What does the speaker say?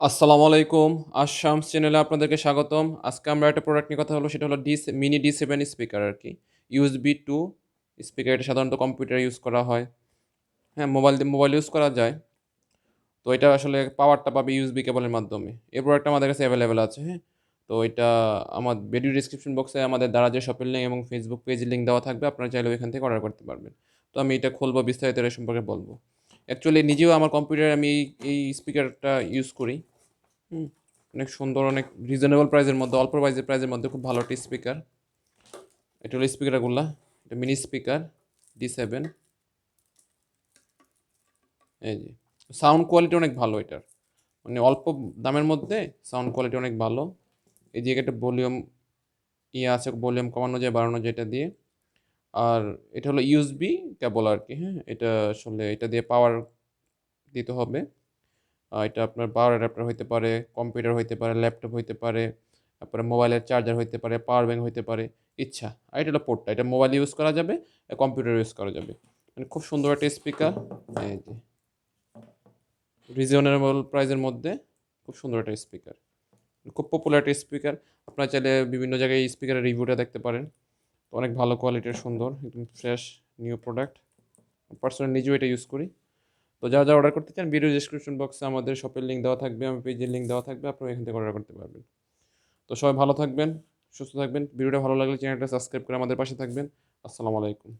আসসালামু আলাইকুম। আশামস চ্যানেলে আপনাদেরকে স্বাগতম। আজকে আমরা একটা প্রোডাক্ট নিয়ে কথা হলো সেটা হলো মিনি D7 স্পিকার আরকি। USB 2 স্পিকার এটা সাধারণত কম্পিউটারে ইউজ করা হয়। হ্যাঁ, মোবাইল ইউজ করা যায়। তো এটা আসলে পাওয়ারটা পাবে USB কেবলের মাধ্যমে। এই প্রোডাক্টটা আমাদের কাছে এভেইলেবল আছে, হ্যাঁ? তো এটা আমার ভিডিও ডেসক্রিপশন বক্সে আমাদের দারাজের শপের লিঙ্ক এবং Facebook পেজের লিঙ্ক দেওয়া থাকবে। আপনারা চাইলে ওইখান থেকে অর্ডার করতে পারবেন। তো আমি এটা খুলবো বিস্তারিত এর সম্পর্কে বলবো। অ্যাকচুয়ালি নিজেও আমার কম্পিউটারে আমি এই স্পিকারটা ইউজ করি। হুম, অনেক সুন্দর, অনেক রিজনেবল প্রাইসের মধ্যে, অল্প প্রাইসের মধ্যে খুব ভালো একটা স্পিকার। এটা হলো স্পিকারগুলা। এটা মিনি স্পিকার D7। এই যে সাউন্ড কোয়ালিটি অনেক ভালো এটার। মানে অল্প দামের মধ্যে সাউন্ড কোয়ালিটি অনেক ভালো। এই যে একটা ভলিউম আছে, ভলিউম কমানো যায়, বাড়ানো যায় এটা দিয়ে। আর এটা হলো USB কেবল আরকি, হ্যাঁ? এটা আসলে এটা দিয়ে পাওয়ার দিতে হবে। এটা আপনার পাওয়ার অ্যাডাপ্টার হইতে পারে, কম্পিউটার হইতে পারে, ল্যাপটপ হইতে পারে, তারপরে মোবাইলের চার্জার হইতে পারে, পাওয়ার ব্যাংক হইতে পারে, ইচ্ছা। আর এটা হলো পোর্টটা। এটা মোবাইল ইউজ করা যাবে, কম্পিউটার ইউজ করা যাবে। মানে খুব সুন্দর একটা স্পিকার। এই যে রিজনেবল প্রাইসের মধ্যে খুব সুন্দর একটা স্পিকার। খুব পপুলার একটা স্পিকার। আপনারা চাইলে বিভিন্ন জায়গায় এই স্পিকারের রিভিউটা দেখতে পারেন। তো অনেক ভালো কোয়ালিটির, সুন্দর, একদম ফ্রেশ নিউ প্রোডাক্ট। পার্সোনালি নিজেও এটা ইউজ করি। তো যারা অর্ডার করতে চান ভিডিও ডেসক্রিপশন বক্সে আমাদের শপের লিঙ্ক দেওয়া থাকবে, আমার পেজের লিঙ্ক দেওয়া থাকবে, আপনারা এখান থেকে অর্ডার করতে পারবেন। তো সবাই ভালো থাকবেন, সুস্থ থাকবেন। ভিডিওটা ভালো লাগলে চ্যানেলটা সাবস্ক্রাইব করে আমাদের পাশে থাকবেন। আসসালামু আলাইকুম।